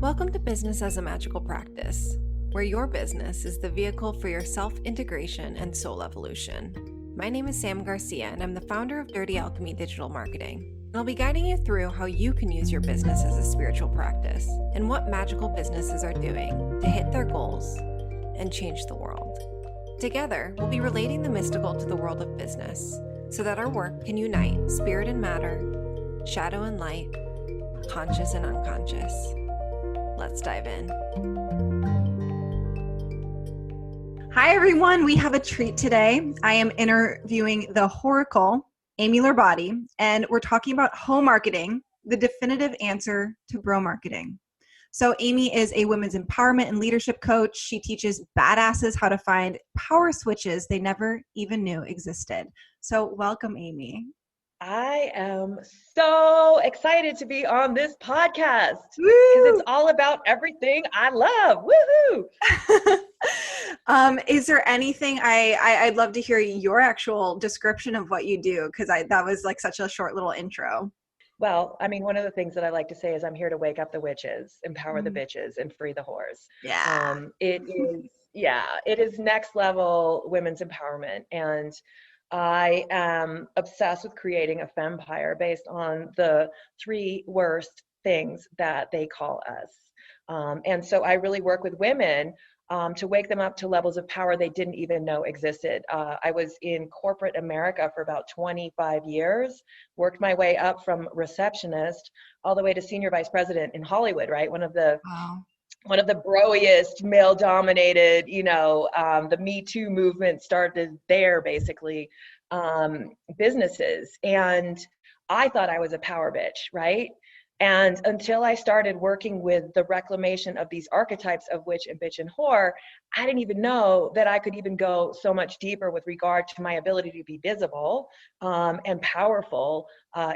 Welcome to Business as a Magical Practice, where your business is the vehicle for your self-integration and soul evolution. My name is Sam Garcia, and I'm the founder of Dirty Alchemy Digital Marketing. And I'll be guiding you through how you can use your business as a spiritual practice and what magical businesses are doing to hit their goals and change the world. Together, we'll be relating the mystical to the world of business so that our work can unite spirit and matter, shadow and light, conscious and unconscious. Let's dive in. Hi, everyone. We have a treat today. I am interviewing the Whoracle, Amy Lorbati, and we're talking about Heaux Marketing, the definitive answer to bro marketing. So Amy is a women's empowerment and leadership coach. She teaches badasses how to find power switches they never even knew existed. So welcome, Amy. I am so excited to be on this podcast because it's all about everything I love. Woohoo! Is there anything I'd love to hear your actual description of what you do, because that was like such a short little intro. Well, I mean, one of the things that I like to say is I'm here to wake up the witches, empower the bitches, and free the whores. Yeah. It is next level women's empowerment. And I am obsessed with creating a fempire based on the 3 worst things that they call us. And so I really work with women to wake them up to levels of power they didn't even know existed. I was in corporate America for about 25 years, worked my way up from receptionist all the way to senior vice president in Hollywood, right? One of the broiest male-dominated, the Me Too movement started there, basically, businesses. And I thought I was a power bitch, right? And until I started working with the reclamation of these archetypes of witch and bitch and whore, I didn't even know that I could even go so much deeper with regard to my ability to be visible and powerful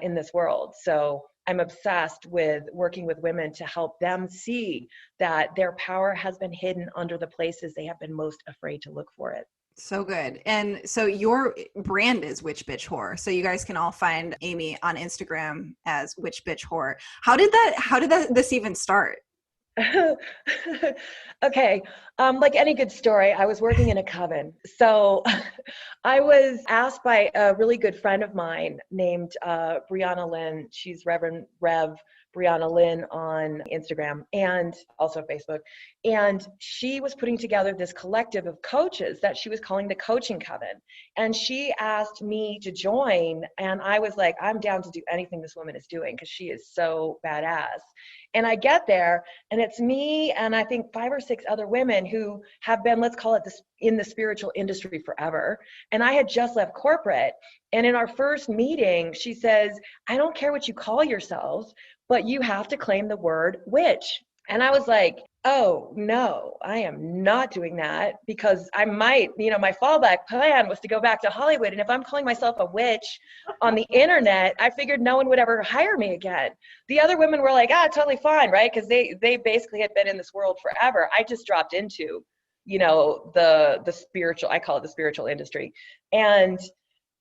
in this world. So I'm obsessed with working with women to help them see that their power has been hidden under the places they have been most afraid to look for it. So good. And so your brand is Witch Bitch Whore. So you guys can all find Amy on Instagram as Witch Bitch Whore. How did this even start? Okay. Like any good story, I was working in a coven. So I was asked by a really good friend of mine named Brianna Lynn. She's Reverend Rev Brianna Lynn on Instagram and also Facebook. And she was putting together this collective of coaches that she was calling the Coaching Coven. And she asked me to join. And I was like, I'm down to do anything this woman is doing because she is so badass. And I get there and it's me and I think 5 or 6 other women who have been, let's call it this, in the spiritual industry forever. And I had just left corporate. And in our first meeting, she says, I don't care what you call yourselves, but you have to claim the word witch. And I was like, oh no, I am not doing that because I might, my fallback plan was to go back to Hollywood. And if I'm calling myself a witch on the internet, I figured no one would ever hire me again. The other women were like, totally fine, right? Because they basically had been in this world forever. I just dropped into, the spiritual, I call it the spiritual industry. And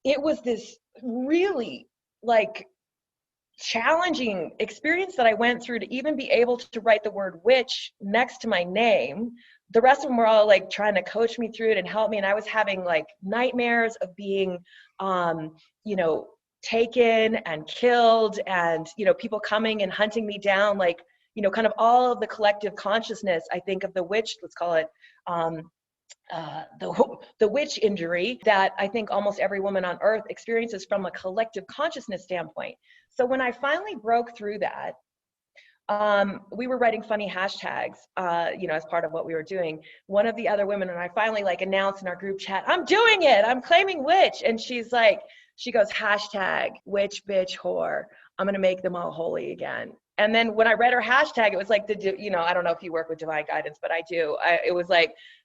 it was this really challenging experience that I went through to even be able to write the word witch next to my name. The rest of them were all trying to coach me through it and help me. And I was having nightmares of being, taken and killed and, people coming and hunting me down, kind of all of the collective consciousness, I think, of the witch, let's call it, the witch injury that I think almost every woman on earth experiences from a collective consciousness standpoint. So when I finally broke through that, we were writing funny hashtags, as part of what we were doing. One of the other women and I finally announced in our group chat, I'm doing it, I'm claiming witch. And she goes, hashtag witch bitch whore. I'm going to make them all holy again. And then when I read her hashtag, it was I don't know if you work with divine guidance, but I do. It was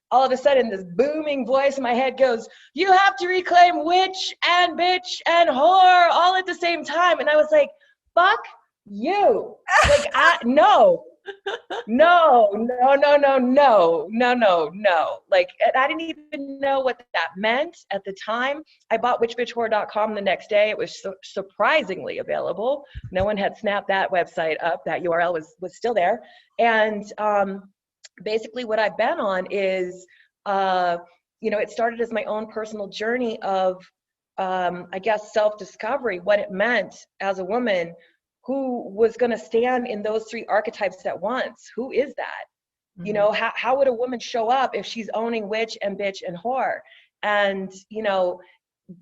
all of a sudden this booming voice in my head goes, you have to reclaim witch and bitch and whore all at the same time. And I was like, fuck you. No, No. Like, I didn't even know what that meant at the time. I bought witchbitchwhore.com the next day. It was surprisingly available. No one had snapped that website up. That URL was still there. And basically what I've been on is, it started as my own personal journey of, I guess, self-discovery, what it meant as a woman who was going to stand in those three archetypes at once. Who is that? Mhm. How would a woman show up if she's owning witch and bitch and whore? And,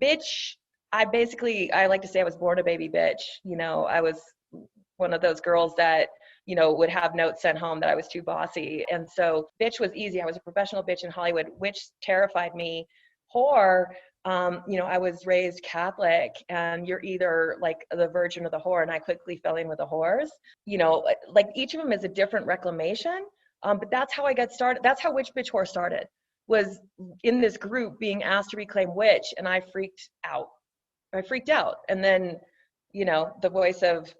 bitch, I like to say I was born a baby bitch. I was one of those girls that, would have notes sent home that I was too bossy. And so bitch was easy. I was a professional bitch in Hollywood. Witch terrified me. Whore, I was raised Catholic, and you're either like the virgin or the whore. And I quickly fell in with the whores. Like each of them is a different reclamation. But that's how I got started. That's how Witch Bitch Whore started, was in this group being asked to reclaim witch, and I freaked out. And then, the voice of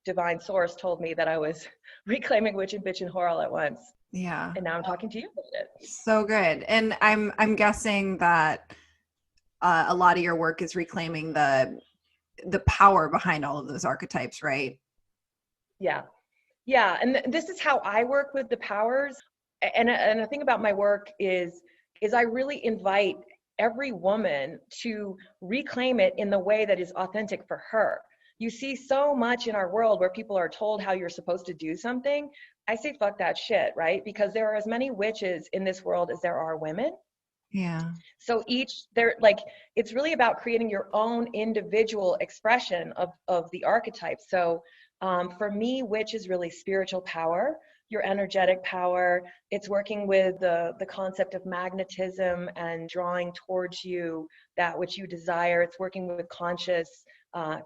divine source told me that I was reclaiming witch and bitch and whore all at once. Yeah. And now I'm talking to you about it. So good. And I'm guessing that a lot of your work is reclaiming the power behind all of those archetypes, right? Yeah. And this is how I work with the powers. And the thing about my work is I really invite every woman to reclaim it in the way that is authentic for her. You see so much in our world where people are told how you're supposed to do something. I say, fuck that shit, right? Because there are as many witches in this world as there are women. Yeah. So it's really about creating your own individual expression of the archetype. So for me, witch is really spiritual power, your energetic power. It's working with the concept of magnetism and drawing towards you that which you desire. It's working with conscious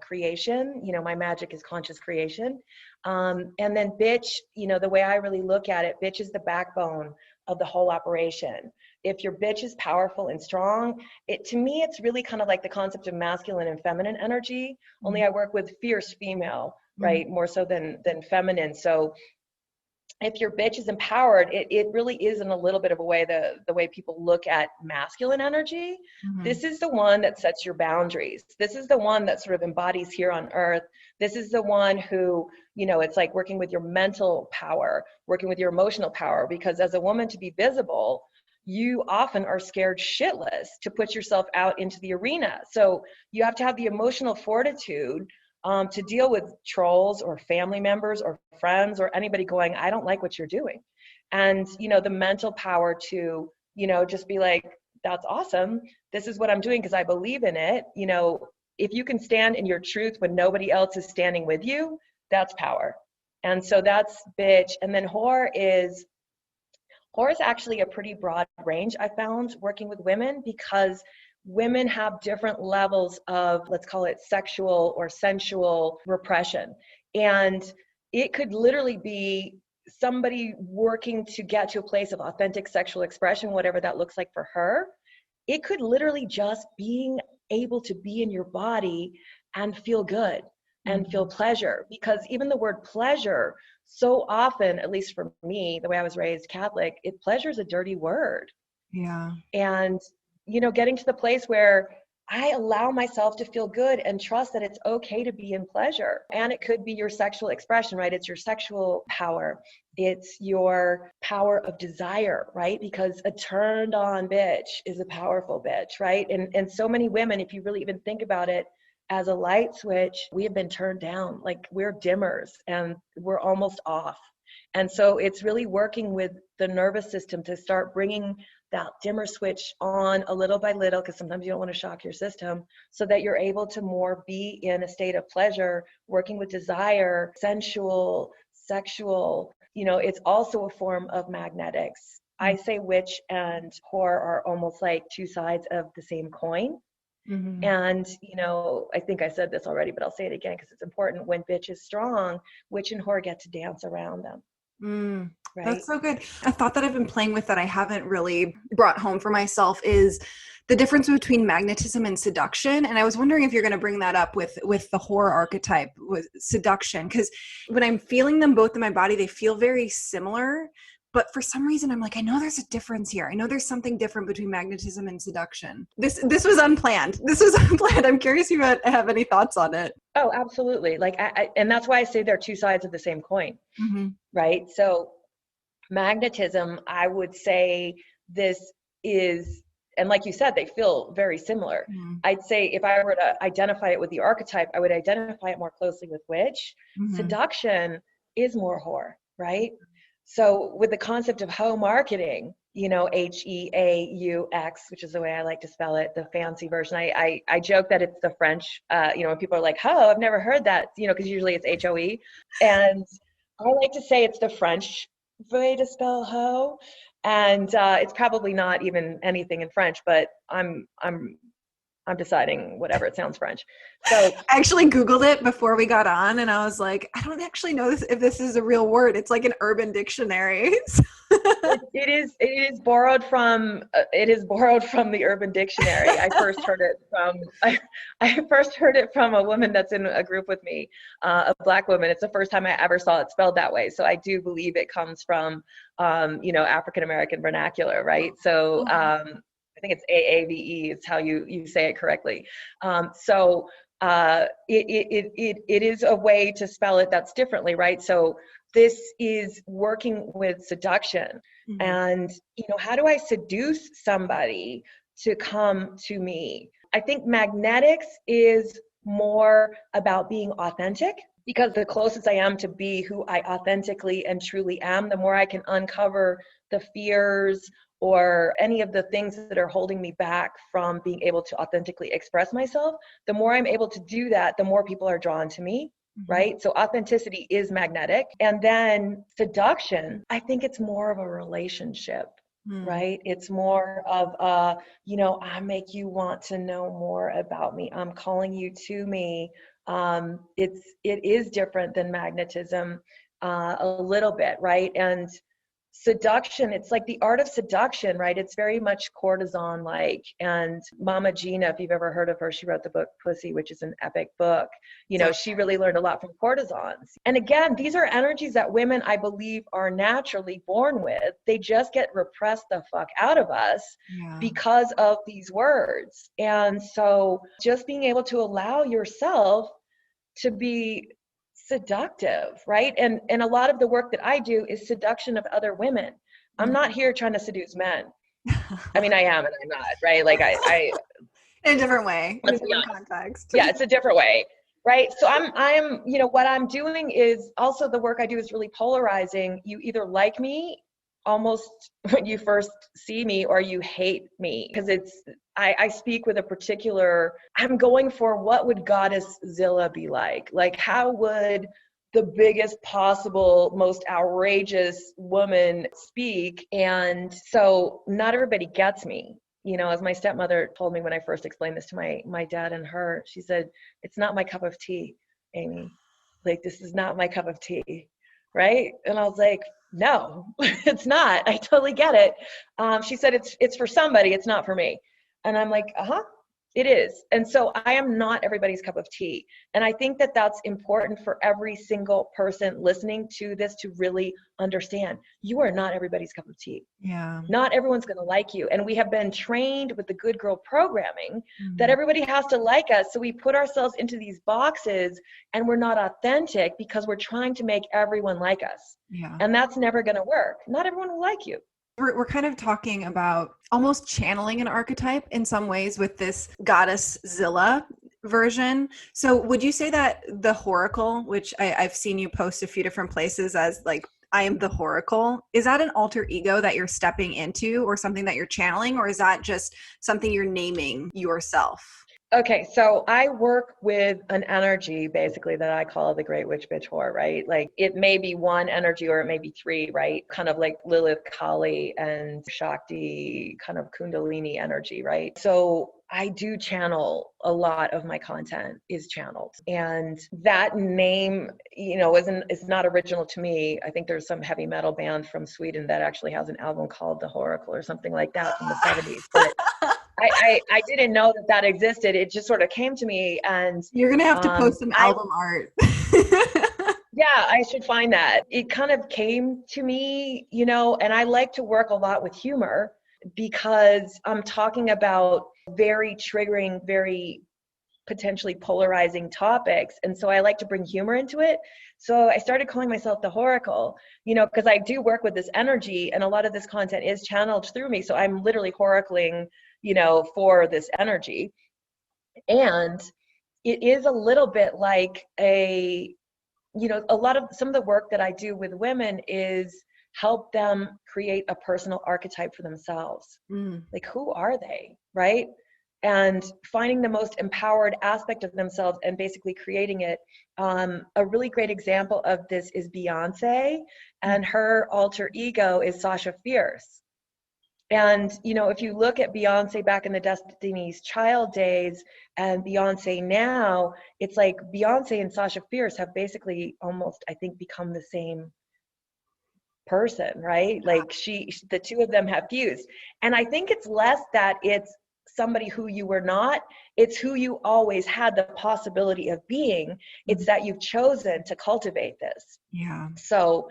creation. My magic is conscious creation. And then bitch, the way I really look at it, bitch is the backbone of the whole operation. If your bitch is powerful and strong, to me, it's really kind of like the concept of masculine and feminine energy, only I work with fierce female, right? More so than feminine. So if your bitch is empowered, it really is in a little bit of a way the way people look at masculine energy. This is the one that sets your boundaries. This is the one that sort of embodies here on earth. This is the one who, it's like working with your mental power, working with your emotional power, because as a woman, to be visible, you often are scared shitless to put yourself out into the arena. So you have to have the emotional fortitude to deal with trolls or family members or friends or anybody going, I don't like what you're doing. And, the mental power to, just be like, that's awesome. This is what I'm doing because I believe in it. If you can stand in your truth when nobody else is standing with you, that's power. And so that's bitch. And then whore is actually a pretty broad range, I found, working with women, because women have different levels of, let's call it sexual or sensual repression. And it could literally be somebody working to get to a place of authentic sexual expression, whatever that looks like for her. It could literally just being able to be in your body and feel good and feel pleasure, because even the word pleasure, so often, at least for me, the way I was raised Catholic, pleasure is a dirty word. Yeah. And, getting to the place where I allow myself to feel good and trust that it's okay to be in pleasure. And it could be your sexual expression, right? It's your sexual power. It's your power of desire, right? Because a turned on bitch is a powerful bitch, right? And so many women, if you really even think about it, as a light switch, we have been turned down. Like, we're dimmers and we're almost off. And so it's really working with the nervous system to start bringing that dimmer switch on a little by little, because sometimes you don't want to shock your system, so that you're able to more be in a state of pleasure, working with desire, sensual, sexual. It's also a form of magnetics. I say witch and whore are almost like two sides of the same coin. And, I think I said this already, but I'll say it again because it's important. When bitch is strong, witch and whore get to dance around them. right? That's so good. A thought that I've been playing with that I haven't really brought home for myself is the difference between magnetism and seduction. And I was wondering if you're going to bring that up with the horror archetype with seduction, because when I'm feeling them both in my body, they feel very similar. But for some reason, I'm like, I know there's a difference here. I know there's something different between magnetism and seduction. This was unplanned. This was unplanned. I'm curious if you have any thoughts on it. Oh, absolutely. Like, and that's why I say they're two sides of the same coin, right? So magnetism, I would say this is, and like you said, they feel very similar. I'd say if I were to identify it with the archetype, I would identify it more closely with witch. Seduction is more whore, right? So with the concept of Heaux Marketing, you know, Heaux, which is the way I like to spell it, the fancy version. I joke that it's the French, you know, when people are like, Heaux, I've never heard that, you know, because usually it's HOE. And I like to say it's the French way to spell Heaux. And it's probably not even anything in French, but I'm deciding whatever, it sounds French. So I actually Googled it before we got on, and I was like, I don't actually know if this is a real word. It's like an urban dictionary. it is borrowed from the Urban Dictionary. I first heard it from a woman that's in a group with me, a Black woman. It's the first time I ever saw it spelled that way. So I do believe it comes from you know, African American vernacular, right? So I think it's AAVE is how you say it correctly. So it is a way to spell it that's differently, right? So this is working with seduction. And, you know, how do I seduce somebody to come to me? I think magnetics is more about being authentic, because the closest I am to be who I authentically and truly am, the more I can uncover the fears or any of the things that are holding me back from being able to authentically express myself. The more I'm able to do that, the more people are drawn to me, right? So authenticity is magnetic. And then seduction, I think it's more of a relationship, right? It's more of, you know, I make you want to know more about me. I'm calling you to me. It is different than magnetism a little bit, right? And seduction, it's like the art of seduction, right? It's very much courtesan like. And Mama Gina, if you've ever heard of her, she wrote the book Pussy, which is an epic book. You know, she really learned a lot from courtesans. And again, these are energies that women, I believe, are naturally born with. They just get repressed the fuck out of us because of these words. And so just being able to allow yourself to be seductive, right? And a lot of the work that I do is seduction of other women. I'm not here trying to seduce men. I mean, I am and I'm not, right? Like I in a different way, in a different context. Yeah, it's a different way, right? So I'm, you know, what I'm doing is also the work I do is really polarizing. You either like me almost when you first see me, or you hate me, because I speak with a particular, I'm going for what would Goddess Zilla be like? Like, how would the biggest possible, most outrageous woman speak? And so not everybody gets me. You know, as my stepmother told me when I first explained this to my dad and her, she said, it's not my cup of tea, Amy. Like, this is not my cup of tea, right? And I was like, no, it's not. I totally get it. She said, it's for somebody, it's not for me. And I'm like, it is. And so I am not everybody's cup of tea. And I think that that's important for every single person listening to this to really understand. You are not everybody's cup of tea. Yeah. Not everyone's going to like you. And we have been trained with the good girl programming that everybody has to like us. So we put ourselves into these boxes and we're not authentic because we're trying to make everyone like us. Yeah. And that's never going to work. Not everyone will like you. We're kind of talking about almost channeling an archetype in some ways with this Goddess Zilla version. So would you say that the Whoracle, which I've seen you post a few different places as like, I am the Whoracle, is that an alter ego that you're stepping into or something that you're channeling? Or is that just something you're naming yourself? Okay, so I work with an energy basically that I call the Great Witch Bitch Whore, right? Like it may be one energy or it may be three, right? Kind of like Lilith, Kali, and Shakti, kind of Kundalini energy, right? So I do channel a lot of my content is channeled. And that name, is not original to me. I think there's some heavy metal band from Sweden that actually has an album called The Whoracle or something like that from the 70s. But I didn't know that existed. It just sort of came to me, and You're going to have to post some album art. Yeah, I should find that. It kind of came to me, and I like to work a lot with humor because I'm talking about very triggering, very potentially polarizing topics. And so I like to bring humor into it. So I started calling myself the Whoracle, because I do work with this energy and a lot of this content is channeled through me. So I'm literally horacling, for this energy. And it is a little bit like some of the work that I do with women is help them create a personal archetype for themselves. Like, who are they, right? And finding the most empowered aspect of themselves and basically creating it. A really great example of this is Beyonce, and her alter ego is Sasha Fierce. And, if you look at Beyonce back in the Destiny's Child days and Beyonce now, it's like Beyonce and Sasha Fierce have basically almost, I think, become the same person, right? Like the two of them have fused. And I think it's less that it's somebody who you were not, it's who you always had the possibility of being. It's that you've chosen to cultivate this. Yeah. So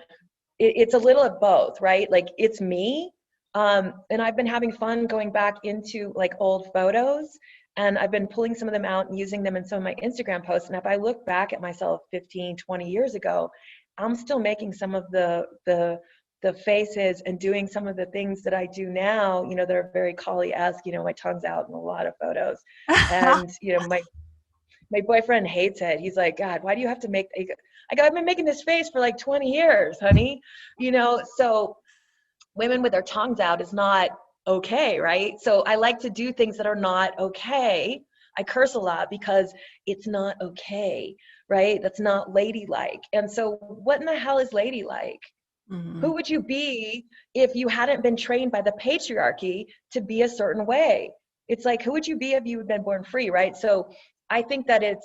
it's a little of both, right? Like it's me. And I've been having fun going back into like old photos, and I've been pulling some of them out and using them in some of my Instagram posts. And if I look back at myself 15, 20 years ago, I'm still making some of the faces and doing some of the things that I do now, that are very Kali-esque, my tongue's out in a lot of photos. And, my boyfriend hates it. He's like, God, why do you have to make, I go, I've been making this face for like 20 years, honey, so women with their tongues out is not okay, right? So I like to do things that are not okay. I curse a lot because it's not okay, right? That's not ladylike. And so what in the hell is ladylike? Mm-hmm. Who would you be if you hadn't been trained by the patriarchy to be a certain way? It's like, who would you be if you had been born free, right? So I think that it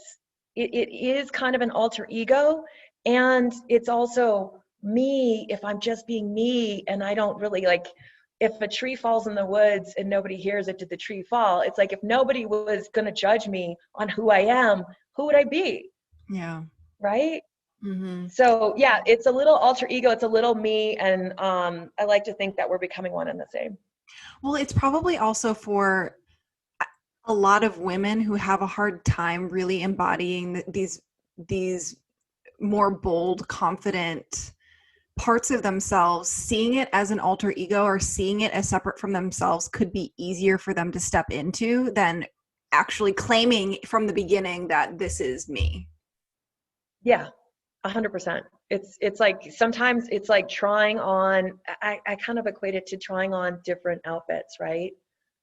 is kind of an alter ego, and it's also me if I'm just being me, and I don't really like, if a tree falls in the woods and nobody hears it, did the tree fall? It's like, if nobody was going to judge me on who I am, who would I be? Yeah. Right? Mm-hmm. So yeah, it's a little alter ego. It's a little me. And I like to think that we're becoming one and the same. Well, it's probably also for a lot of women who have a hard time really embodying these more bold, confident parts of themselves. Seeing it as an alter ego or seeing it as separate from themselves could be easier for them to step into than actually claiming from the beginning that this is me. Yeah, 100%. It's like, sometimes it's like trying on, I kind of equate it to trying on different outfits, right?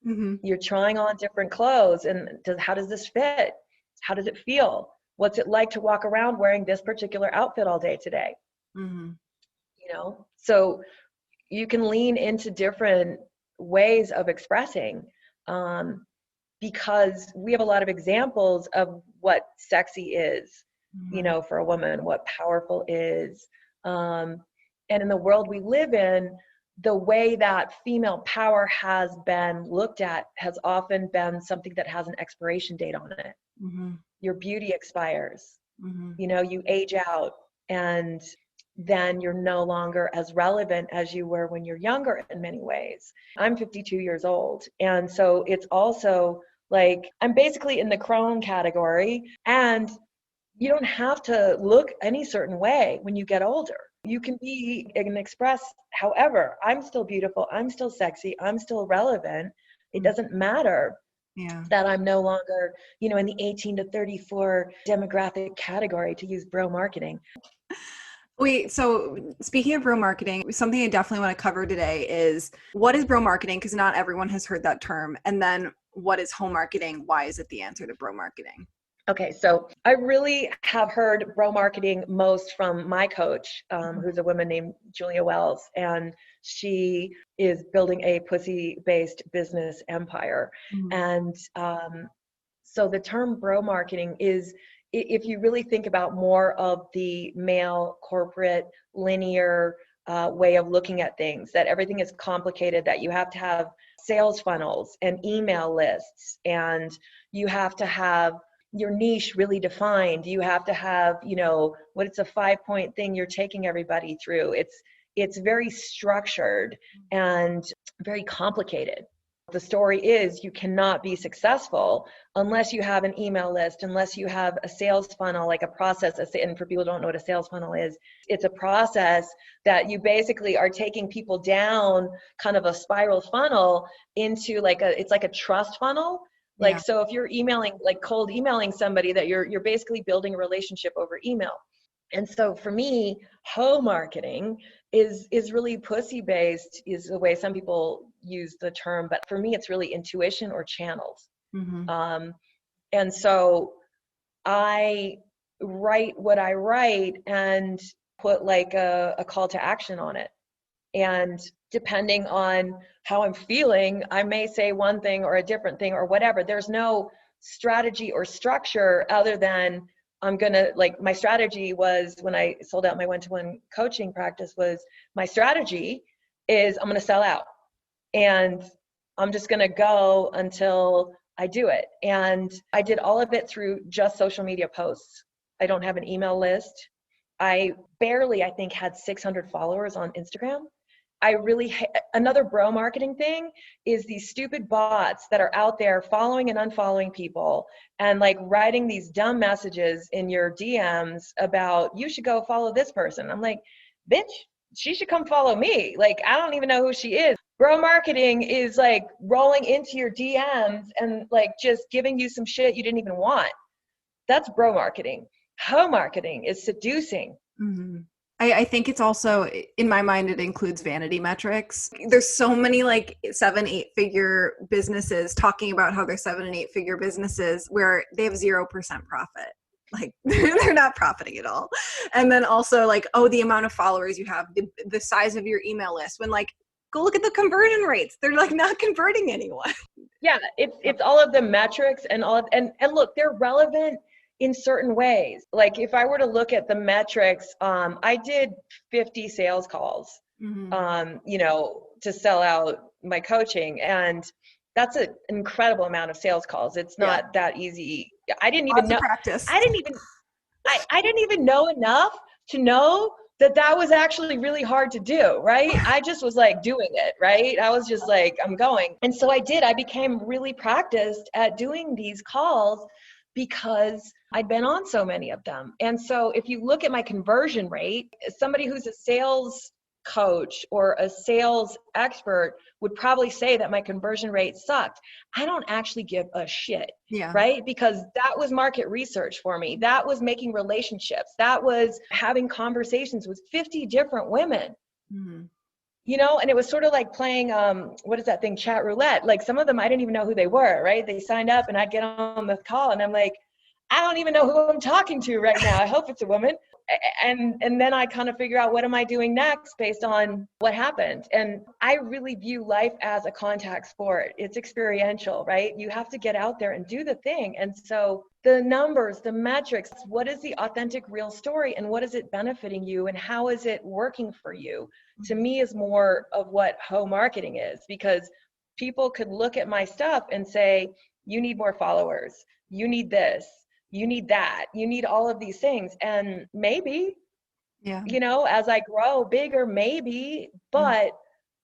Mm-hmm. You're trying on different clothes, and how does this fit? How does it feel? What's it like to walk around wearing this particular outfit all day today? Mm-hmm. So you can lean into different ways of expressing, because we have a lot of examples of what sexy is, mm-hmm. For a woman, what powerful is. And in the world we live in, the way that female power has been looked at has often been something that has an expiration date on it. Mm-hmm. Your beauty expires, mm-hmm. You age out, and then you're no longer as relevant as you were when you're younger in many ways. I'm 52 years old. And so it's also like, I'm basically in the crone category, and you don't have to look any certain way when you get older. You can be and express however. I'm still beautiful. I'm still sexy. I'm still relevant. It doesn't matter. Yeah. That I'm no longer, in the 18 to 34 demographic category, to use bro marketing. Wait, so speaking of bro marketing, something I definitely want to cover today is, what is bro marketing? Because not everyone has heard that term. And then what is home marketing? Why is it the answer to bro marketing? Okay, so I really have heard bro marketing most from my coach, who's a woman named Julia Wells, and she is building a pussy-based business empire. And so the term bro marketing is, if you really think about more of the male corporate linear way of looking at things, that everything is complicated, that you have to have sales funnels and email lists, and you have to have your niche really defined. You have to have, what it's a 5-point thing you're taking everybody through. It's very structured and very complicated. The story is you cannot be successful unless you have an email list, unless you have a sales funnel, like a process. And for people who don't know what a sales funnel is, it's a process that you basically are taking people down kind of a spiral funnel into it's like a trust funnel. Like, so if you're emailing, like cold emailing somebody, that you're basically building a relationship over email. And so for me, hoe marketing is really pussy based, is the way some people use the term. But for me, it's really intuition or channels. And so I write what I write and put like a call to action on it. And depending on how I'm feeling, I may say one thing or a different thing or whatever. There's no strategy or structure other than my strategy was, when I sold out my one-to-one coaching practice, was my strategy is I'm going to sell out. And I'm just going to go until I do it. And I did all of it through just social media posts. I don't have an email list. I barely, I think, had 600 followers on Instagram. Another bro marketing thing is these stupid bots that are out there following and unfollowing people and like writing these dumb messages in your DMs about, you should go follow this person. I'm like, bitch, she should come follow me. Like, I don't even know who she is. Bro marketing is like rolling into your DMs and like just giving you some shit you didn't even want. That's bro marketing. Hoe marketing is seducing. I think it's also, in my mind, it includes vanity metrics. There's so many like 7-8 figure businesses talking about how they're 7 and 8 figure businesses where they have 0% profit. Like they're not profiting at all. And then also like, oh, the amount of followers you have, the size of your email list, when like, go look at the conversion rates. They're like not converting anyone. Yeah, it's all of the metrics and and look, they're relevant in certain ways. Like if I were to look at the metrics, I did 50 sales calls, to sell out my coaching. And that's an incredible amount of sales calls. It's not that easy. I didn't even know. Practice. I didn't even know enough to know that was actually really hard to do, right? I just was like doing it, right? I was just like, I'm going. And so I became really practiced at doing these calls because I'd been on so many of them. And so if you look at my conversion rate, somebody who's a sales coach or a sales expert would probably say that my conversion rate sucked. I don't actually give a shit, right? Because that was market research for me. That was making relationships. That was having conversations with 50 different women. And it was sort of like playing, what is that thing, chat roulette. Like some of them, I didn't even know who they were, right? They signed up and I'd get on the call and I'm like, I don't even know who I'm talking to right now. I hope it's a woman. And then I kind of figure out, what am I doing next based on what happened? And I really view life as a contact sport. It's experiential, right? You have to get out there and do the thing. And so the numbers, the metrics, what is the authentic real story and what is it benefiting you and how is it working for you? To me is more of what hoe marketing is, because people could look at my stuff and say, you need more followers. You need this. You need that. You need all of these things. And maybe, as I grow bigger, maybe, but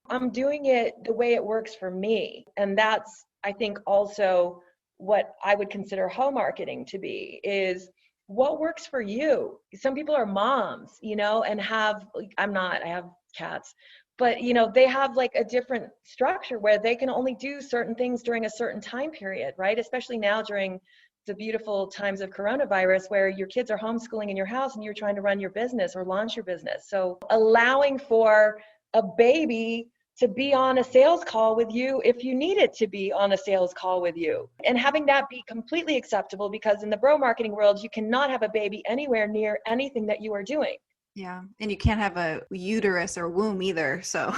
I'm doing it the way it works for me. And that's, I think, also what I would consider hoe marketing to be, is what works for you. Some people are moms, and have, I have cats, but they have like a different structure where they can only do certain things during a certain time period, right? Especially now during the beautiful times of coronavirus, where your kids are homeschooling in your house and you're trying to run your business or launch your business. So allowing for a baby to be on a sales call with you if you need it to be on a sales call with you. And having that be completely acceptable, because in the bro marketing world, you cannot have a baby anywhere near anything that you are doing. Yeah. And you can't have a uterus or womb either. So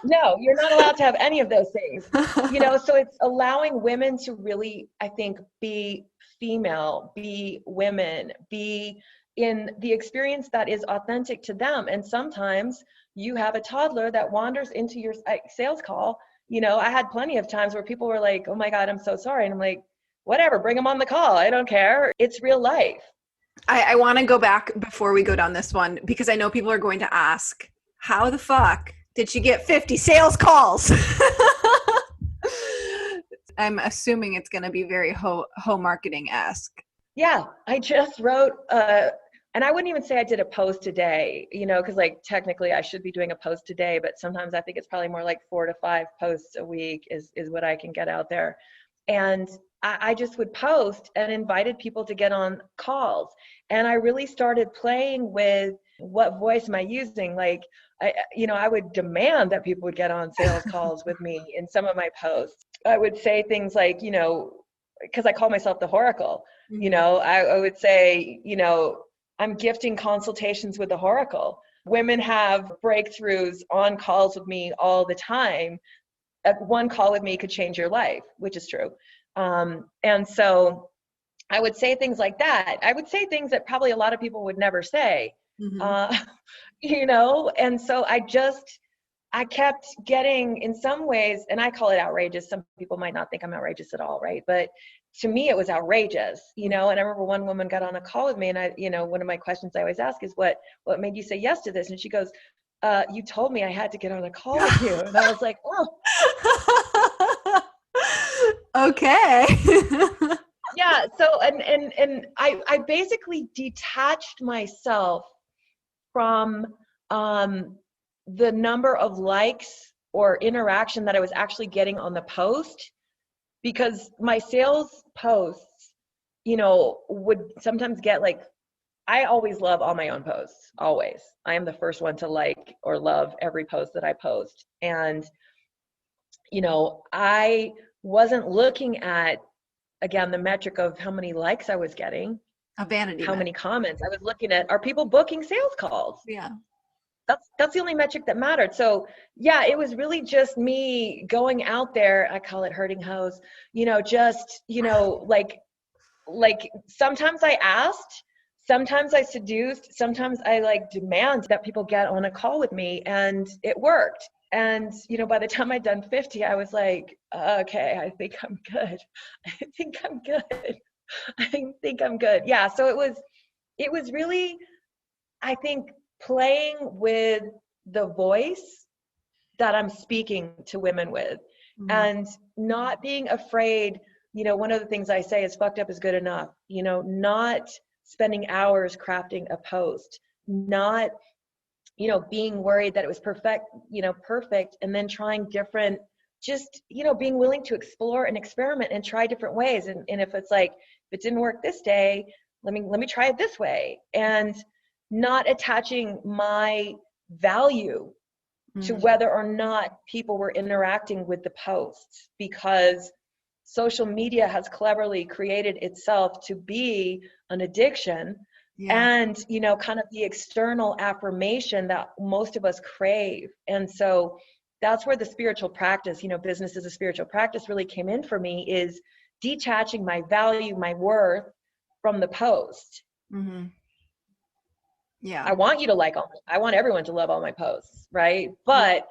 no, you're not allowed to have any of those things. So it's allowing women to really, I think, be female, be women, be in the experience that is authentic to them. And sometimes you have a toddler that wanders into your sales call. I had plenty of times where people were like, oh my God, I'm so sorry. And I'm like, whatever, bring them on the call. I don't care. It's real life. I want to go back before we go down this one, because I know people are going to ask, how the fuck did she get 50 sales calls? I'm assuming it's going to be very Heaux Marketing-esque. Yeah, I just wrote, and I wouldn't even say I did a post today, because like technically I should be doing a post today, but sometimes I think it's probably more like 4 to 5 posts a week is what I can get out there. And I just would post and invited people to get on calls. And I really started playing with what voice am I using? Like, I would demand that people would get on sales calls with me in some of my posts. I would say things like, because I call myself the Whoracle, I would say, I'm gifting consultations with the Whoracle. Women have breakthroughs on calls with me all the time. One call with me could change your life, which is true. And so I would say things like that. I would say things that probably a lot of people would never say, and so I kept getting, in some ways, and I call it outrageous. Some people might not think I'm outrageous at all, right? But to me, it was outrageous, and I remember one woman got on a call with me, and one of my questions I always ask is, what made you say yes to this? And she goes, you told me I had to get on a call with you. And I was like, oh. Okay. Yeah. So, and I basically detached myself from the number of likes or interaction that I was actually getting on the post, because my sales posts, would sometimes get like, I always love all my own posts, always. I am the first one to like or love every post that I post. And, I wasn't looking at, again, the metric of how many likes I was getting, a vanity how many comments. I was looking at, are people booking sales calls? Yeah. That's the only metric that mattered. So yeah, it was really just me going out there. I call it herding hoes, like sometimes I asked, sometimes I seduced, sometimes I like demand that people get on a call with me, and it worked. And, by the time I'd done 50, I was like, okay, I think I'm good. I think I'm good. Yeah. So it was really, I think, playing with the voice that I'm speaking to women with, and not being afraid. One of the things I say is fucked up is good enough, not spending hours crafting a post, not, being worried that it was perfect, and then trying different, just, being willing to explore and experiment and try different ways. And if it's like, if it didn't work this day, let me try it this way. And not attaching my value to whether or not people were interacting with the posts, because social media has cleverly created itself to be an addiction. And, kind of the external affirmation that most of us crave. And so that's where the spiritual practice, business is a spiritual practice, really came in for me, is detaching my value, my worth from the post. Yeah. I want you to like all, I want everyone to love all my posts, right? But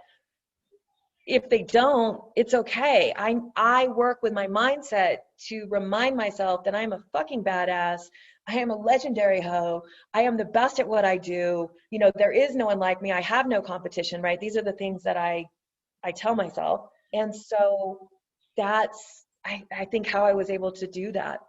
if they don't, it's okay. I work with my mindset to remind myself that I'm a fucking badass. I am a legendary hoe. I am the best at what I do. There is no one like me. I have no competition, right? These are the things that I tell myself. And so that's, I think, how I was able to do that.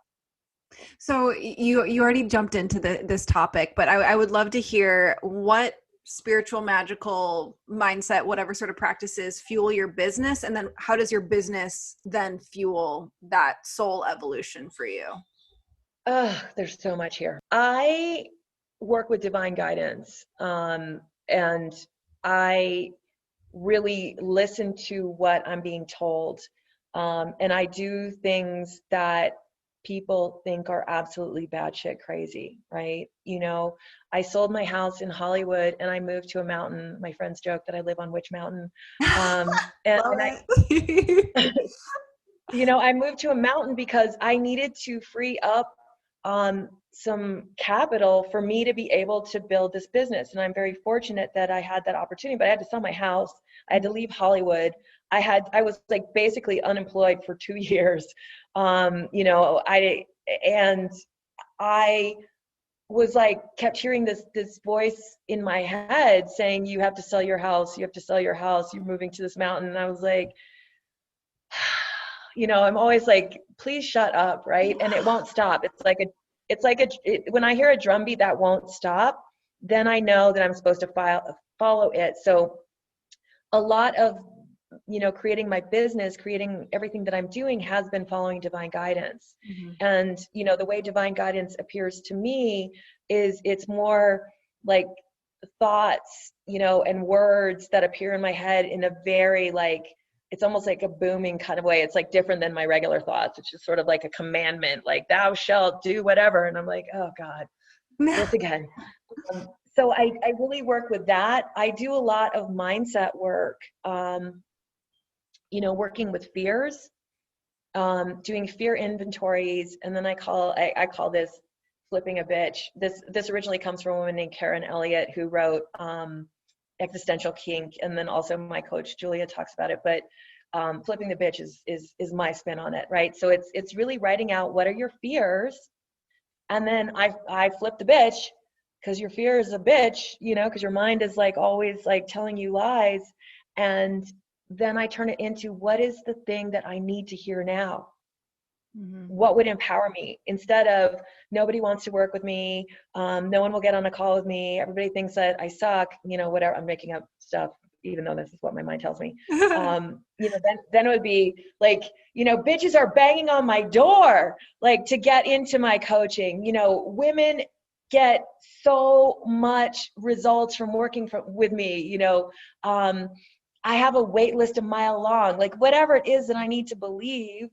So you already jumped into this topic, but I would love to hear what spiritual, magical mindset, whatever sort of practices fuel your business, and then how does your business then fuel that soul evolution for you? There's so much here. I work with divine guidance, and I really listen to what I'm being told. And I do things that people think are absolutely batshit crazy, right? You know, I sold my house in Hollywood and I moved to a mountain. My friends joke that I live on which mountain. Love I, it. you know, I moved to a mountain because I needed to free up some capital for me to be able to build this business. And I'm very fortunate that I had that opportunity, but I had to sell my house. I had to leave Hollywood. I was like basically unemployed for 2 years. You know, I was like, kept hearing this voice in my head saying, you have to sell your house. You have to sell your house. You're moving to this mountain. And I was like, you know, I'm always like, please shut up, right? And it won't stop. When I hear a drumbeat that won't stop, then I know that I'm supposed to follow it. So a lot of, you know, creating my business, creating everything that I'm doing has been following divine guidance. Mm-hmm. And, you know, the way divine guidance appears to me is it's more like thoughts, you know, and words that appear in my head in a very like, it's almost like a booming kind of way. It's like different than my regular thoughts. It's just sort of like a commandment, like thou shalt do whatever. And I'm like, oh God, this again. So I really work with that. I do a lot of mindset work, you know, working with fears, doing fear inventories. And then I call this flipping a bitch. This originally comes from a woman named Karen Elliott who wrote Existential Kink, and then also my coach Julia talks about it. But flipping the bitch is my spin on it, right? So it's really writing out what are your fears, and then I flip the bitch because your fear is a bitch, you know, because your mind is like always like telling you lies, and then I turn it into what is the thing that I need to hear now. Mm-hmm. What would empower me instead of nobody wants to work with me, no one will get on a call with me, everybody thinks that I suck, you know, whatever. I'm making up stuff even though this is what my mind tells me. You know, then it would be like, you know, bitches are banging on my door like to get into my coaching. You know, women get so much results from working with me. You know, I have a wait list a mile long, like whatever it is that I need to believe,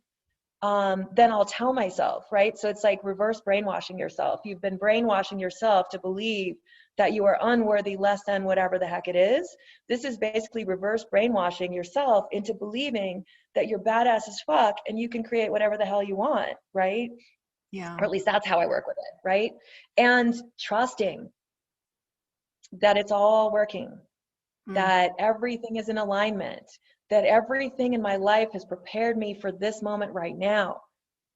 then I'll tell myself, right? So it's like reverse brainwashing yourself. You've been brainwashing yourself to believe that you are unworthy, less than whatever the heck it is. This is basically reverse brainwashing yourself into believing that you're badass as fuck and you can create whatever the hell you want, right? Yeah. Or at least that's how I work with it, right? And trusting that it's all working, that everything is in alignment, that everything in my life has prepared me for this moment right now,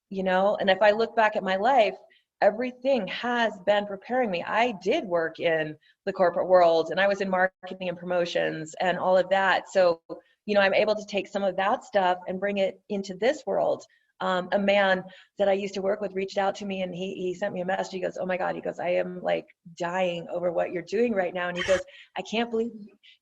you know? And if I look back at my life, everything has been preparing me. I did work in the corporate world and I was in marketing and promotions and all of that. So, you know, I'm able to take some of that stuff and bring it into this world. A man that I used to work with reached out to me and he sent me a message. He goes, oh my God, he goes, I am like dying over what you're doing right now. And he goes, I can't believe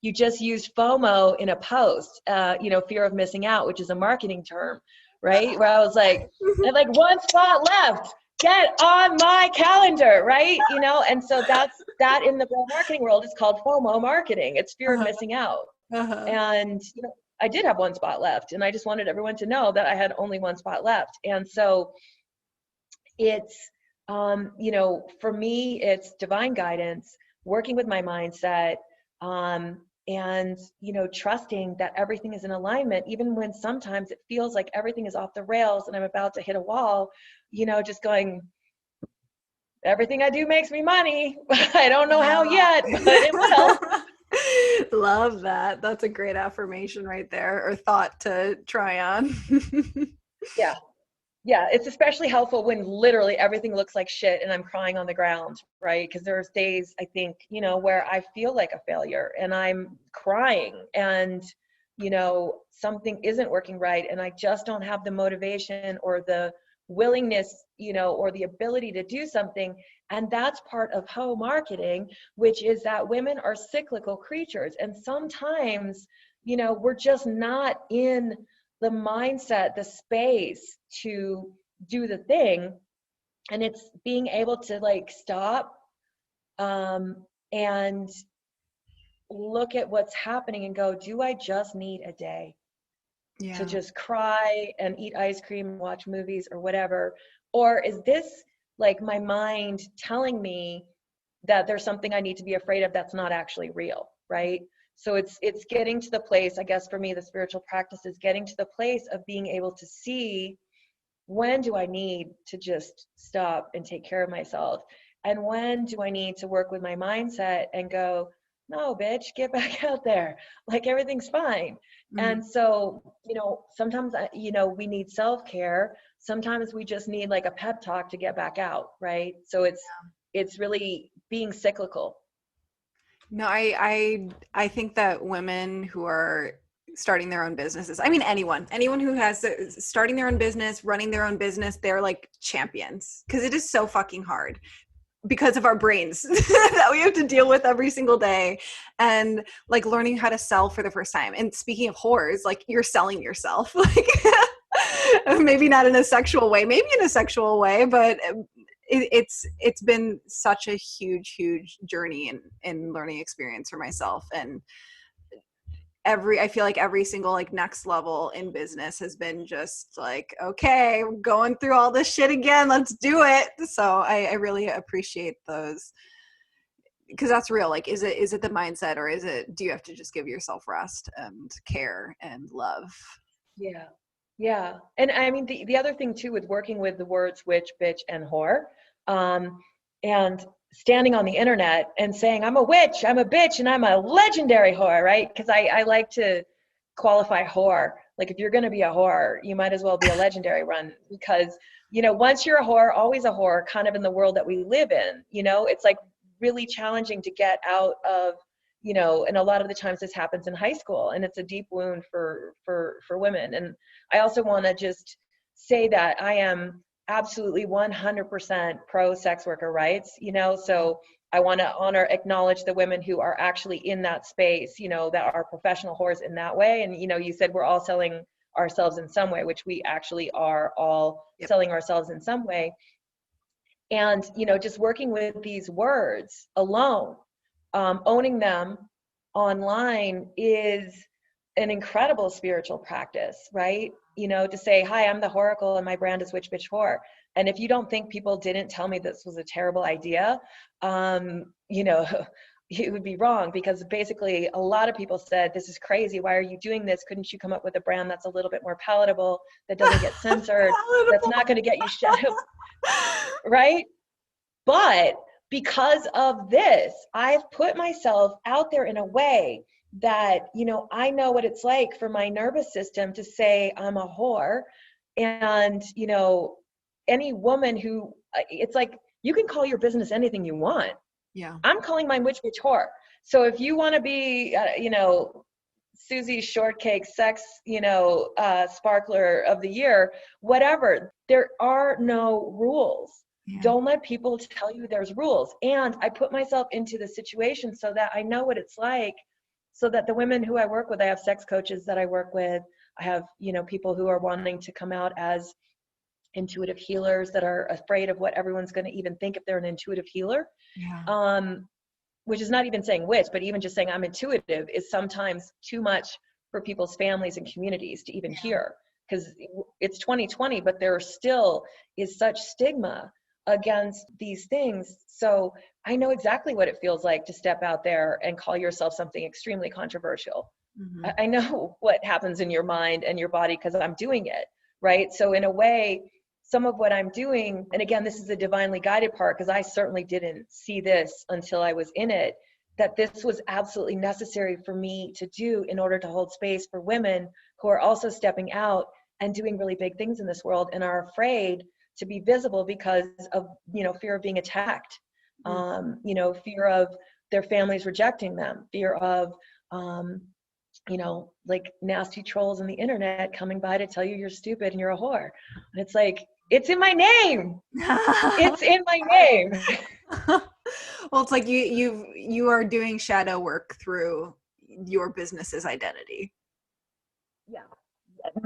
you just used FOMO in a post, you know, fear of missing out, which is a marketing term, right? Where I was like, I had like one spot left. Get on my calendar, right? You know, and so that in the marketing world is called FOMO marketing. It's fear of missing out. And, you know, I did have one spot left and I just wanted everyone to know that I had only one spot left. And so it's, you know, for me, it's divine guidance, working with my mindset, and, you know, trusting that everything is in alignment, even when sometimes it feels like everything is off the rails and I'm about to hit a wall, you know, just going, everything I do makes me money. I don't know how yet, but it will. Love that. That's a great affirmation right there, or thought to try on. Yeah. Yeah, it's especially helpful when literally everything looks like shit and I'm crying on the ground, right? Because there's days, I think, you know, where I feel like a failure and I'm crying and, you know, something isn't working right and I just don't have the motivation or the willingness, you know, or the ability to do something. And that's part of Heaux Marketing, which is that women are cyclical creatures. And sometimes, you know, we're just not in the mindset, the space to do the thing. And it's being able to like stop and look at what's happening and go, do I just need a day to just cry and eat ice cream and watch movies or whatever? Or is this like my mind telling me that there's something I need to be afraid of that's not actually real, right? So it's getting to the place, I guess for me, the spiritual practice is getting to the place of being able to see, when do I need to just stop and take care of myself? And when do I need to work with my mindset and go, no, bitch, get back out there. Like everything's fine. And so, sometimes, we need self-care. Sometimes we just need like a pep talk to get back out, right? So it's really being cyclical. No, I think that women who are starting their own businesses, I mean, anyone who has starting their own business, running their own business, they're like champions, because it is so fucking hard because of our brains that we have to deal with every single day, and like learning how to sell for the first time. And speaking of whores, like you're selling yourself, like maybe not in a sexual way, maybe in a sexual way, but it's been such a huge journey and learning experience for myself. And I feel like every single like next level in business has been just like, okay, we're going through all this shit again, let's do it. So I really appreciate those, because that's real. Like, is it the mindset, or do you have to just give yourself rest and care and love? Yeah. And I mean, the other thing too, with working with the words witch, bitch, and whore, and standing on the internet and saying, I'm a witch, I'm a bitch, and I'm a legendary whore, right? Because I like to qualify whore. Like, if you're going to be a whore, you might as well be a legendary one, because, once you're a whore, always a whore, kind of in the world that we live in, it's like really challenging to get out of, and a lot of the times this happens in high school, and it's a deep wound for women. And I also want to just say that I am absolutely 100% pro sex worker rights, so I want to acknowledge the women who are actually in that space, that are professional whores in that way. And, you said we're all selling ourselves in some way, which we actually are all selling ourselves in some way. And, just working with these words alone, owning them online is an incredible spiritual practice, right? To say, hi, I'm the Whoracle and my brand is Witch Bitch Whore. And if you don't think people didn't tell me this was a terrible idea, it would be wrong, because basically a lot of people said, this is crazy. Why are you doing this? Couldn't you come up with a brand that's a little bit more palatable, that doesn't get censored, that's not going to get you shut up, right? But because of this, I've put myself out there in a way that, I know what it's like for my nervous system to say I'm a whore. And, any woman who, it's like, you can call your business anything you want. Yeah. I'm calling mine Witch Bitch Whore. So if you want to be, Susie Shortcake Sex, Sparkler of the Year, whatever, there are no rules. Yeah. Don't let people tell you there's rules. And I put myself into the situation so that I know what it's like, so that the women who I work with, I have sex coaches that I work with. I have, people who are wanting to come out as intuitive healers that are afraid of what everyone's going to even think if they're an intuitive healer. Yeah. Which is not even saying witch, but even just saying I'm intuitive is sometimes too much for people's families and communities to even hear, because it's 2020, but there still is such stigma against these things. So I know exactly what it feels like to step out there and call yourself something extremely controversial. Mm-hmm. I know what happens in your mind and your body because I'm doing it, right? So in a way, some of what I'm doing, and again, this is the divinely guided part, because I certainly didn't see this until I was in it, that this was absolutely necessary for me to do in order to hold space for women who are also stepping out and doing really big things in this world and are afraid to be visible because of, fear of being attacked, fear of their families rejecting them, fear of, like nasty trolls on the internet coming by to tell you you're stupid and you're a whore. And it's like, it's in my name. It's in my name. Well, it's like you are doing shadow work through your business's identity. Yeah.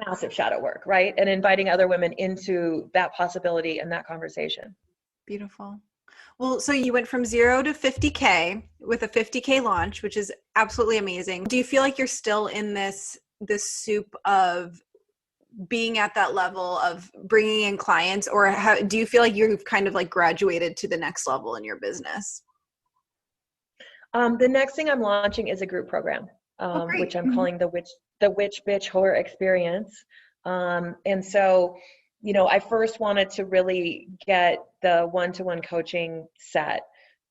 Massive shadow work, right? And inviting other women into that possibility and that conversation. Beautiful. Well, so you went from 0 to 50K with a 50K launch, which is absolutely amazing. Do you feel like you're still in this soup of being at that level of bringing in clients, or do you feel like you've kind of like graduated to the next level in your business? The next thing I'm launching is a group program, which I'm calling the Witch Bitch Horror Experience. And so, I first wanted to really get the one-to-one coaching set.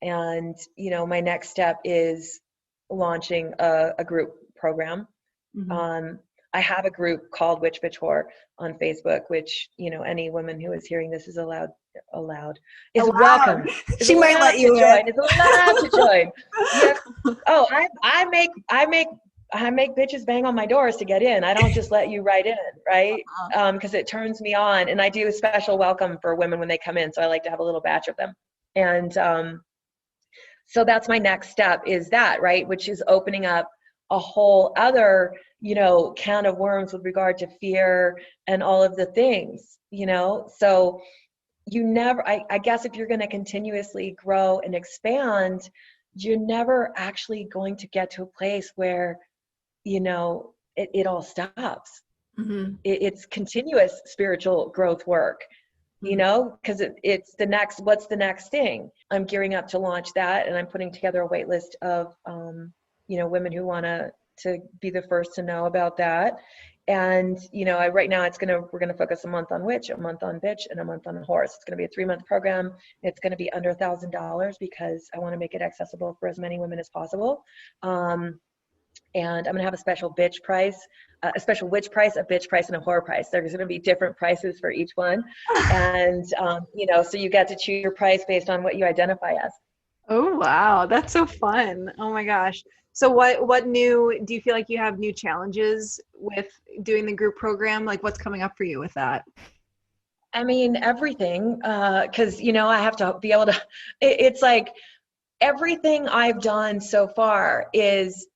And, my next step is launching a group program. Mm-hmm. I have a group called Witch Bitch Horror on Facebook, which, any woman who is hearing this is welcome. She might let you join. Is allowed to join. Yeah. Oh, I make bitches bang on my doors to get in. I don't just let you right in, right? Because it turns me on, and I do a special welcome for women when they come in. So I like to have a little batch of them, and so that's my next step, is that, right, which is opening up a whole other, can of worms with regard to fear and all of the things, so you never, I guess if you're going to continuously grow and expand, you're never actually going to get to a place where, it all stops. Mm-hmm. It's continuous spiritual growth work, because it's the next, what's the next thing? I'm gearing up to launch that, and I'm putting together a wait list of, women who want to be the first to know about that. And, right now we're going to focus a month on witch, a month on bitch, and a month on horse. It's going to be a 3-month program. It's going to be under $1,000 because I want to make it accessible for as many women as possible. And I'm going to have a special bitch price, a special witch price, a bitch price, and a horror price. There's going to be different prices for each one. And, so you get to choose your price based on what you identify as. Oh, wow. That's so fun. Oh my gosh. So what new, do you feel like you have new challenges with doing the group program? Like, what's coming up for you with that? I mean, everything, because, I have to be able to, it's like everything I've done so far has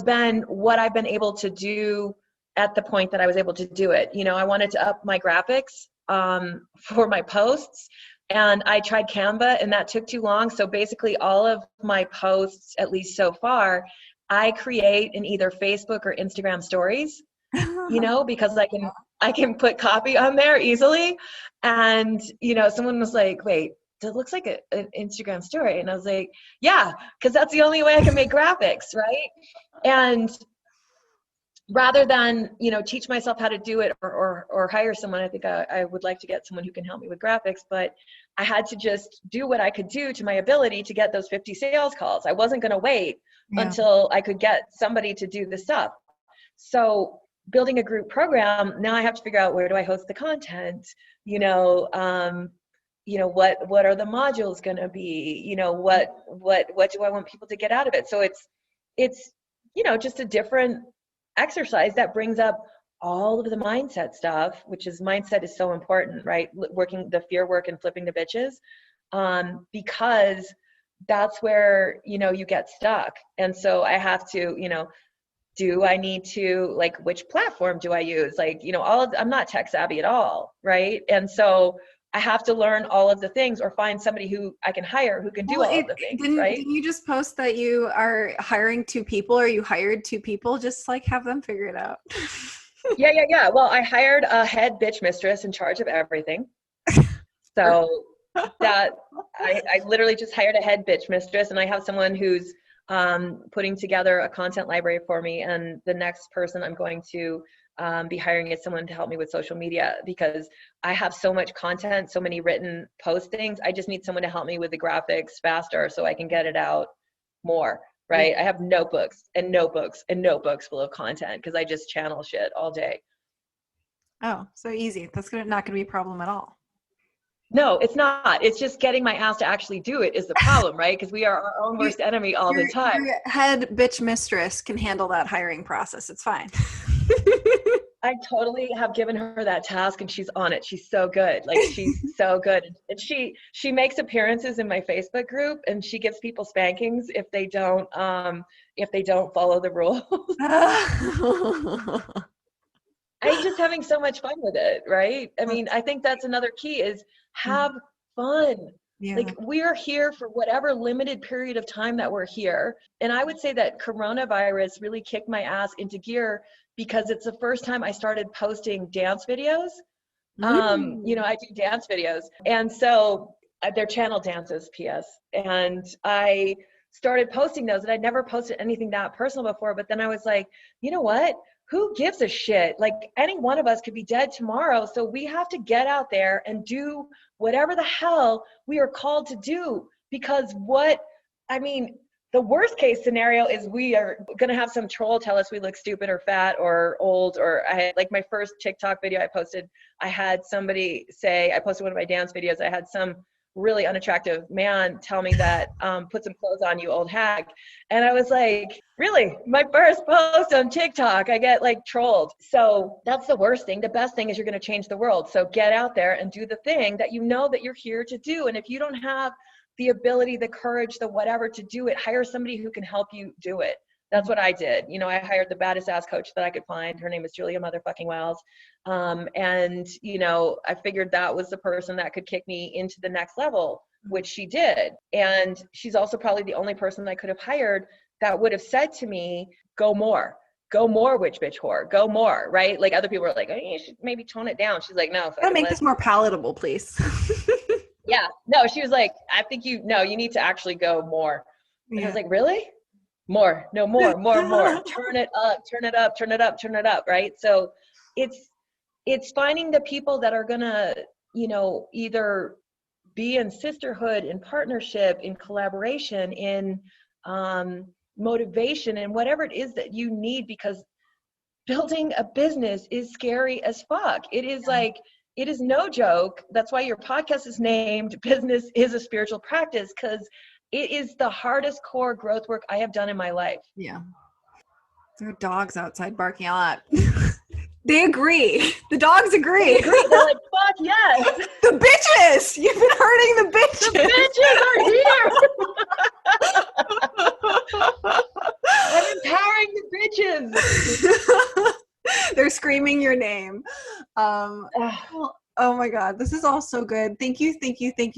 been what I've been able to do at the point that I was able to do it. I wanted to up my graphics for my posts, and I tried Canva, and that took too long. So basically all of my posts, at least so far, I create in either Facebook or Instagram stories, because I can put copy on there easily. And, someone was like, wait, that looks like an Instagram story. And I was like, yeah, because that's the only way I can make graphics, right? And rather than, teach myself how to do it or hire someone, I think I would like to get someone who can help me with graphics, but I had to just do what I could do to my ability to get those 50 sales calls. I wasn't going to wait until I could get somebody to do the stuff. So building a group program, now I have to figure out, where do I host the content? What are the modules going to be? What do I want people to get out of it? So it's just a different exercise that brings up all of the mindset stuff, mindset is so important, right? Working the fear work and flipping the bitches, because that's where, you get stuck. And so I have to, do I need to, like, which platform do I use? Like, I'm not tech savvy at all, right? And so I have to learn all of the things, or find somebody who I can hire who can do all of the things, right? Didn't you just post that you are hiring 2 people, or you hired 2 people? Just like have them figure it out. Yeah. Well, I hired a head bitch mistress in charge of everything. So that I literally just hired a head bitch mistress, and I have someone who's putting together a content library for me. And the next person I'm going to be hiring is someone to help me with social media, because I have so much content, so many written postings. I just need someone to help me with the graphics faster so I can get it out more, right? I have notebooks and notebooks and notebooks full of content because I just channel shit all day. Oh, so easy. That's not going to be a problem at all. No, it's not. It's just getting my ass to actually do it is the problem, right? Because we are our own worst enemy all the time. Your head bitch mistress can handle that hiring process. It's fine. I totally have given her that task, and she's on it. She's so good. Like, she's so good. And she makes appearances in my Facebook group, and she gives people spankings if they don't follow the rules. I'm just having so much fun with it, right? I mean, I think that's another key, is have fun. Yeah. Like we are here for whatever limited period of time that we're here. And I would say that coronavirus really kicked my ass into gear because it's the first time I started posting dance videos. You know, I do dance videos. And so they're channel dances, PS. And I started posting those, and I'd never posted anything that personal before. But then I was like, you know what? Who gives a shit? Like any one of us could be dead tomorrow. So we have to get out there and do whatever the hell we are called to do. Because the worst case scenario is we are going to have some troll tell us we look stupid or fat or old. Or I had, like, my first TikTok video I posted, I had somebody say, I posted one of my dance videos, I had some really unattractive man tell me that, put some clothes on, you old hag. And I was like, really? My first post on TikTok, I get like trolled. So that's the worst thing. The best thing is you're going to change the world. So get out there and do the thing that you know that you're here to do. And if you don't have the ability, the courage, the whatever to do it, hire somebody who can help you do it. That's what I did. You know, I hired the baddest ass coach that I could find. Her name is Julia motherfucking Wells. And, you know, I figured that was the person that could kick me into the next level, which she did. And she's also probably the only person I could have hired that would have said to me, go more, witch bitch whore, go more, right? Like other people were like, oh, you should maybe tone it down. She's like, no. Gotta make this more palatable, please. Yeah, no, she was like, I think you need to actually go more. And I was like, really? More, no, more, turn it up, right? So it's finding the people that are gonna, you know, either be in sisterhood, in partnership, in collaboration, in motivation, and whatever it is that you need, because building a business is scary as fuck. It is like, it is no joke. That's why your podcast is named Business is a Spiritual Practice, because it is the hardest core growth work I have done in my life. Yeah. There are dogs outside barking a lot. They agree. The dogs agree. They're like, fuck yes. The bitches! You've been hurting the bitches. The bitches are here. I'm empowering the bitches. They're screaming your name. Oh my God, this is all so good. Thank you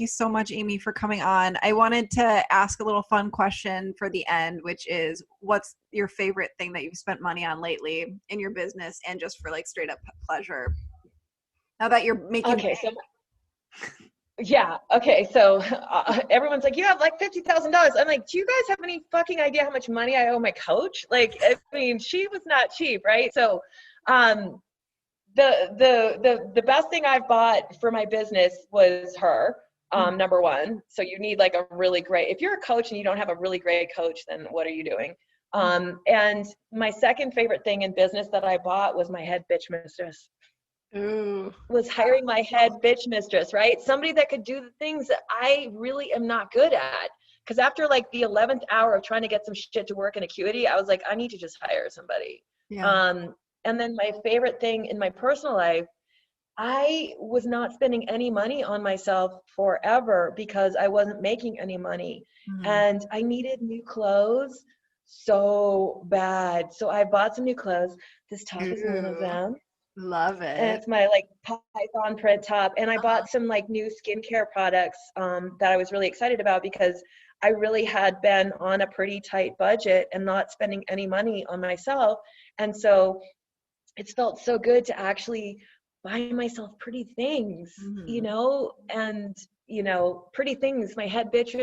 so much, Amy, for coming on. I wanted to ask a little fun question for the end, which is, what's your favorite thing that you've spent money on lately in your business, and just for like straight up pleasure? Now that you're making So everyone's like, you have like $50,000. I'm like, do you guys have any fucking idea how much money I owe my coach? Like, I mean, she was not cheap, right? So the best thing I've bought for my business was her, number one. So you need like a really great, if you're a coach and you don't have a really great coach, then what are you doing? And my second favorite thing in business that I bought was my head bitch mistress. Ooh. Was hiring my head bitch mistress, right? Somebody that could do the things that I really am not good at. Because after like the 11th hour of trying to get some shit to work in Acuity, I was like, I need to just hire somebody. Yeah. And then my favorite thing in my personal life, I was not spending any money on myself forever because I wasn't making any money. And I needed new clothes so bad. So I bought some new clothes. This top is one of them. Love it. And it's my like python print top. And I bought some like new skincare products that I was really excited about, because I really had been on a pretty tight budget and not spending any money on myself. And so it felt so good to actually buy myself pretty things, you know, and, you know, pretty things. My head bitch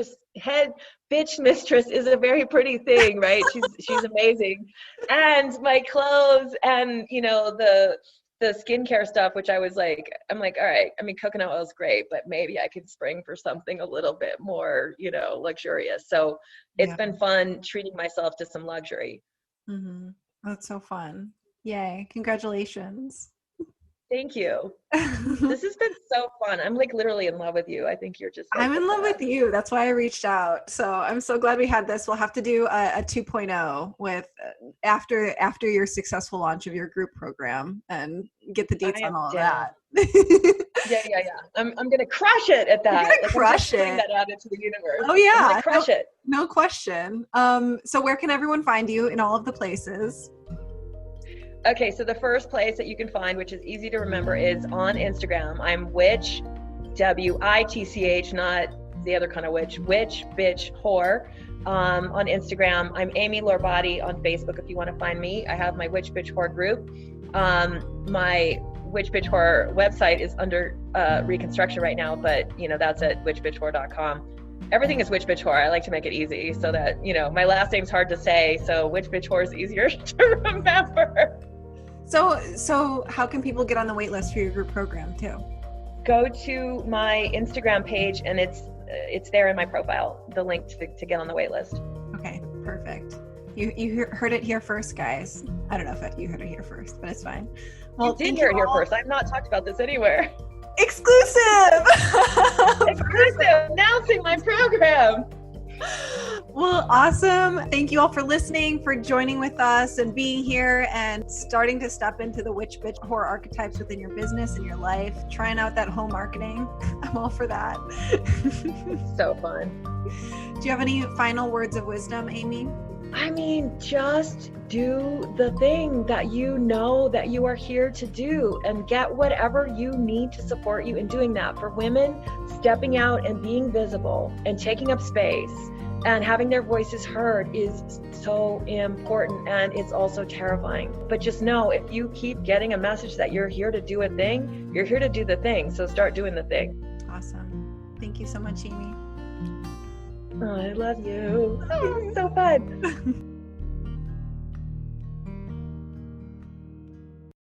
mistress is a very pretty thing, right? She's amazing. And my clothes and, you know, the skincare stuff, which I'm like, all right, I mean, coconut oil is great, but maybe I could spring for something a little bit more, you know, luxurious. So it's been fun treating myself to some luxury. That's so fun. Yay. Congratulations. Thank you. This has been so fun. I'm like literally in love with you. I think you're just like, I'm in love with you. That's why I reached out. So I'm so glad we had this. We'll have to do a 2.0 with after your successful launch of your group program and get the deets on all of that. Yeah. I'm gonna crush it at that. You're gonna crush it. Putting that out into the universe. Oh yeah, I'm gonna crush it. No question. So where can everyone find you in all of the places? Okay, so the first place that you can find, which is easy to remember, is on Instagram. I'm Witch, WITCH, not the other kind of witch bitch whore. On Instagram, I'm Amy Lorbati on Facebook if you want to find me. I have my witch bitch whore group. My witch bitch whore website is under reconstruction right now, but that's at witchbitchwhore.com. Everything is witch bitch whore. I like to make it easy so that my last name's hard to say, so witch bitch whore is easier to remember. So how can people get on the wait list for your group program too? Go to my Instagram page and it's there in my profile, the link to get on the wait list. Okay, perfect. You heard it here first, guys. I don't know if you heard it here first, but it's fine. Well, you did hear it here first. I've not talked about this anywhere. Exclusive! Exclusive! Announcing my program! Well, awesome. Thank you all for listening, for joining with us and being here and starting to step into the witch bitch whore archetypes within your business and your life, trying out that Heaux Marketing. I'm all for that. So fun. Do you have any final words of wisdom, Amy? I mean, just do the thing that you know that you are here to do and get whatever you need to support you in doing that. For women, stepping out and being visible and taking up space and having their voices heard is so important, and it's also terrifying. But just know, if you keep getting a message that you're here to do a thing, you're here to do the thing. So start doing the thing. Awesome. Thank you so much, Amy. Oh, I love you. Oh, it's so fun.